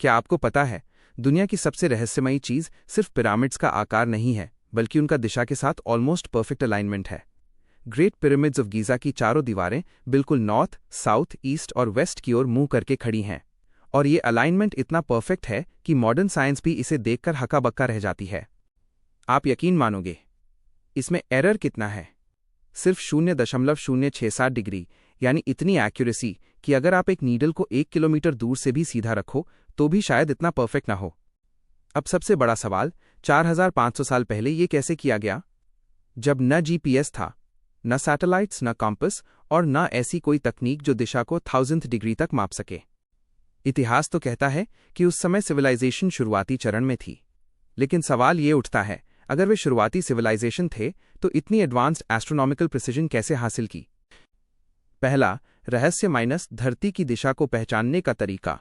क्या आपको पता है, दुनिया की सबसे रहस्यमयी चीज सिर्फ पिरामिड्स का आकार नहीं है, बल्कि उनका दिशा के साथ ऑलमोस्ट परफेक्ट अलाइनमेंट है। ग्रेट पिरामिड्स ऑफ गीज़ा की चारों दीवारें बिल्कुल नॉर्थ, साउथ, ईस्ट और वेस्ट की ओर मुंह करके खड़ी हैं, और ये अलाइनमेंट इतना परफेक्ट है कि मॉडर्न साइंस भी इसे देखकर हक्का-बक्का रह जाती है। आप यकीन मानोगे, इसमें एरर कितना है? सिर्फ 0.067 डिग्री, यानी इतनी एक्यूरेसी कि अगर आप एक नीडल को 1 किलोमीटर दूर से भी सीधा रखो तो भी शायद इतना परफेक्ट ना हो। अब सबसे बड़ा सवाल, 4500 साल पहले ये कैसे किया गया, जब न जीपीएस था, न सैटेलाइट्स, न कॉम्पस और न ऐसी कोई तकनीक जो दिशा को 1000th डिग्री तक माप सके। इतिहास तो कहता है कि उस समय सिविलाइजेशन शुरुआती चरण में थी, लेकिन सवाल ये उठता है, अगर वे शुरुआती सिविलाइजेशन थे तो इतनी एडवांस्ड एस्ट्रोनॉमिकल प्रिसिजन कैसे हासिल की? पहला रहस्य माइनस धरती की दिशा को पहचानने का तरीका।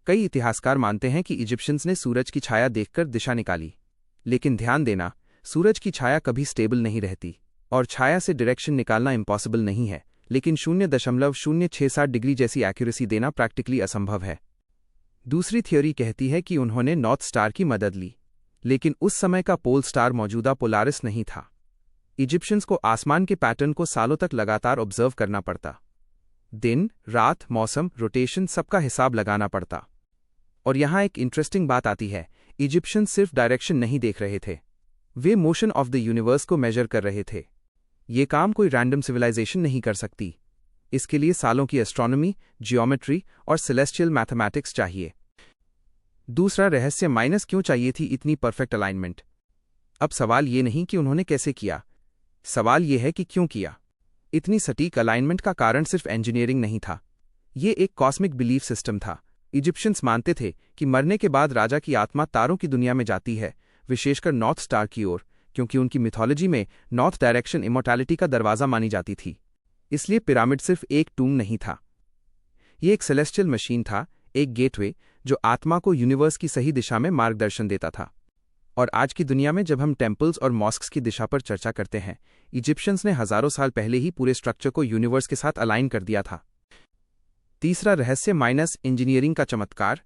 कई इतिहासकार मानते हैं कि इजिप्शियंस ने सूरज की छाया देखकर दिशा निकाली, लेकिन ध्यान देना, सूरज की छाया कभी स्टेबल नहीं रहती और छाया से डायरेक्शन निकालना इम्पॉसिबल नहीं है, लेकिन 0.067 डिग्री जैसी एक्यूरेसी देना प्रैक्टिकली असंभव है। दूसरी थ्योरी कहती है कि उन्होंने नॉर्थ स्टार की मदद ली, लेकिन उस समय का पोल स्टार मौजूदा पोलारिस नहीं था। इजिप्शियंस को आसमान के पैटर्न को सालों तक लगातार ऑब्जर्व करना पड़ता, दिन, रात, मौसम, रोटेशन, सबका हिसाब लगाना पड़ता। और यहाँ एक इंटरेस्टिंग बात आती है, इजिप्शियंस सिर्फ डायरेक्शन नहीं देख रहे थे, वे मोशन ऑफ द यूनिवर्स को मेजर कर रहे थे। ये काम कोई रैंडम सिविलाइजेशन नहीं कर सकती, इसके लिए सालों की एस्ट्रोनॉमी, जियोमेट्री और सेलेस्टियल मैथमेटिक्स चाहिए। दूसरा रहस्य माइनस क्यों चाहिए थी इतनी परफेक्ट अलाइनमेंट? अब सवाल ये नहीं कि उन्होंने कैसे किया, सवाल ये है कि क्यों किया। इतनी सटीक अलाइनमेंट का कारण सिर्फ इंजीनियरिंग नहीं था, ये एक कॉस्मिक बिलीफ सिस्टम था। इजिप्शियंस मानते थे कि मरने के बाद राजा की आत्मा तारों की दुनिया में जाती है, विशेषकर नॉर्थ स्टार की ओर, क्योंकि उनकी मिथोलॉजी में नॉर्थ डायरेक्शन इमॉर्टैलिटी का दरवाजा मानी जाती थी। इसलिए पिरामिड सिर्फ एक टूम नहीं था, ये एक सेलेस्टियल मशीन था, एक गेटवे जो आत्मा को यूनिवर्स की सही दिशा में मार्गदर्शन देता था। और आज की दुनिया में जब हम टेम्पल्स और मॉस्क्स की दिशा पर चर्चा करते हैं, इजिप्शियंस ने हजारों साल पहले ही पूरे स्ट्रक्चर को यूनिवर्स के साथ अलाइन कर दिया था। तीसरा रहस्य माइनस इंजीनियरिंग का चमत्कार।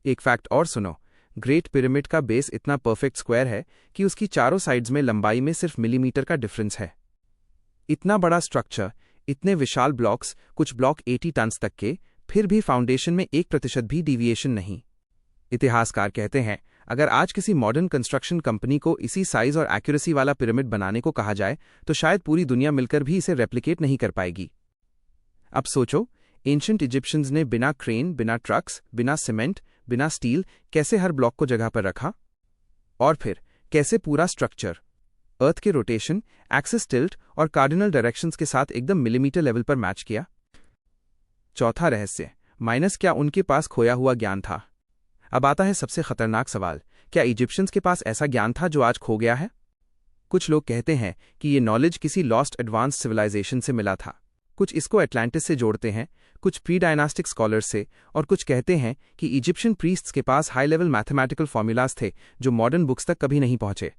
एक फैक्ट और सुनो, ग्रेट पिरामिड का बेस इतना परफेक्ट स्क्वायर है कि उसकी चारों साइड्स में लंबाई में सिर्फ मिलीमीटर का डिफरेंस है। इतना बड़ा स्ट्रक्चर, इतने विशाल ब्लॉक्स, कुछ ब्लॉक 80 टन्स तक के, फिर भी फाउंडेशन में 1% भी डिविएशन नहीं। इतिहासकार कहते हैं, अगर आज किसी मॉडर्न कंस्ट्रक्शन कंपनी को इसी साइज और एक्यूरेसी वाला पिरामिड बनाने को कहा जाए तो शायद पूरी दुनिया मिलकर भी इसे रेप्लिकेट नहीं कर पाएगी। अब सोचो, एंशिएंट इजिप्शियंस ने बिना क्रेन, बिना ट्रक्स, बिना सीमेंट, बिना स्टील कैसे हर ब्लॉक को जगह पर रखा, और फिर कैसे पूरा स्ट्रक्चर अर्थ के रोटेशन, एक्सिस टिल्ट और कार्डिनल डायरेक्शंस के साथ एकदम मिलीमीटर लेवल पर मैच किया। चौथा रहस्य माइनस, क्या उनके पास खोया हुआ ज्ञान था? अब आता है सबसे खतरनाक सवाल, क्या इजिप्शियंस के पास ऐसा ज्ञान था जो आज खो गया है? कुछ लोग कहते हैं कि ये नॉलेज किसी लॉस्ट एडवांस सिविलाइजेशन से मिला था, कुछ इसको एटलांटिस से जोड़ते हैं, कुछ प्री डायनास्टिक स्कॉलर्स से, और कुछ कहते हैं कि इजिप्शियन प्रीस्ट्स के पास हाई लेवल मैथमेटिकल फॉर्मूलाज थे जो मॉडर्न बुक्स तक कभी नहीं पहुंचे।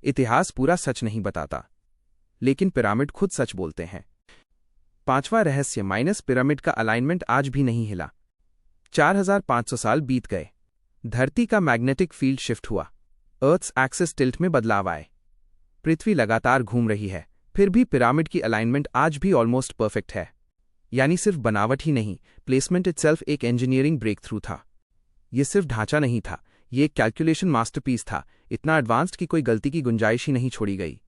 इतिहास पूरा सच नहीं बताता, लेकिन पिरामिड खुद सच बोलते हैं। पांचवा रहस्य माइनस पिरामिड का अलाइनमेंट आज भी नहीं हिला। 4500 साल बीत गए, धरती का मैग्नेटिक फील्ड शिफ्ट हुआ, अर्थ्स एक्सिस टिल्ट में बदलाव आए, पृथ्वी लगातार घूम रही है, फिर भी पिरामिड की अलाइनमेंट आज भी ऑलमोस्ट परफेक्ट है। यानी सिर्फ बनावट ही नहीं, प्लेसमेंट इटसेल्फ एक इंजीनियरिंग ब्रेक थ्रू था। ये सिर्फ ढांचा नहीं था, ये एक कैलकुलेशन मास्टरपीस था, इतना एडवांस्ड कि कोई गलती की गुंजाइश ही नहीं छोड़ी गई।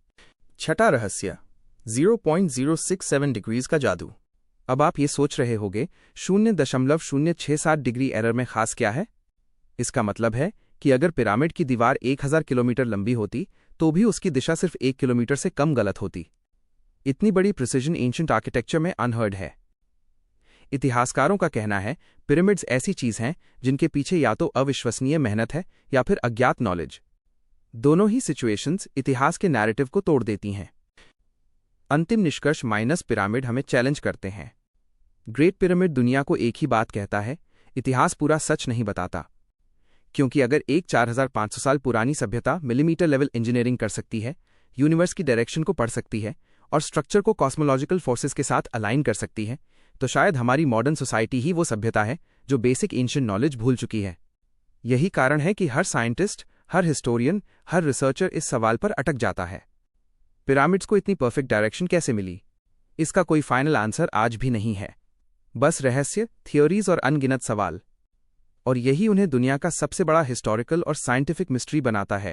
छठा रहस्य 0.067 डिग्रीज का जादू। अब आप ये सोच रहे होंगे, 0.067 डिग्री एरर में खास क्या है? इसका मतलब है कि अगर पिरामिड की दीवार 1000 किलोमीटर लंबी होती तो भी उसकी दिशा सिर्फ 1 किलोमीटर से कम गलत होती। इतनी बड़ी प्रिसिजन एंशिएंट आर्किटेक्चर में अनहर्ड है। इतिहासकारों का कहना है, पिरामिड्स ऐसी चीज हैं जिनके पीछे या तो अविश्वसनीय मेहनत है या फिर अज्ञात नॉलेज। दोनों ही सिचुएशंस इतिहास के नैरेटिव को तोड़ देती हैं। अंतिम निष्कर्ष माइनस पिरामिड हमें चैलेंज करते हैं। ग्रेट पिरामिड दुनिया को एक ही बात कहता है, इतिहास पूरा सच नहीं बताता। क्योंकि अगर एक 4500 साल पुरानी सभ्यता मिलीमीटर लेवल इंजीनियरिंग कर सकती है, यूनिवर्स की डायरेक्शन को पढ़ सकती है और स्ट्रक्चर को कॉस्मोलॉजिकल फोर्सेस के साथ अलाइन कर सकती है, तो शायद हमारी मॉडर्न सोसाइटी ही वो सभ्यता है जो बेसिक एंशिएंट नॉलेज भूल चुकी है। यही कारण है कि हर साइंटिस्ट, हर हिस्टोरियन, हर रिसर्चर इस सवाल पर अटक जाता है, पिरामिड्स को इतनी परफेक्ट डायरेक्शन कैसे मिली? इसका कोई फाइनल आंसर आज भी नहीं है, बस रहस्य, थियोरीज और अनगिनत सवाल। और यही उन्हें दुनिया का सबसे बड़ा हिस्टोरिकल और साइंटिफिक मिस्ट्री बनाता है।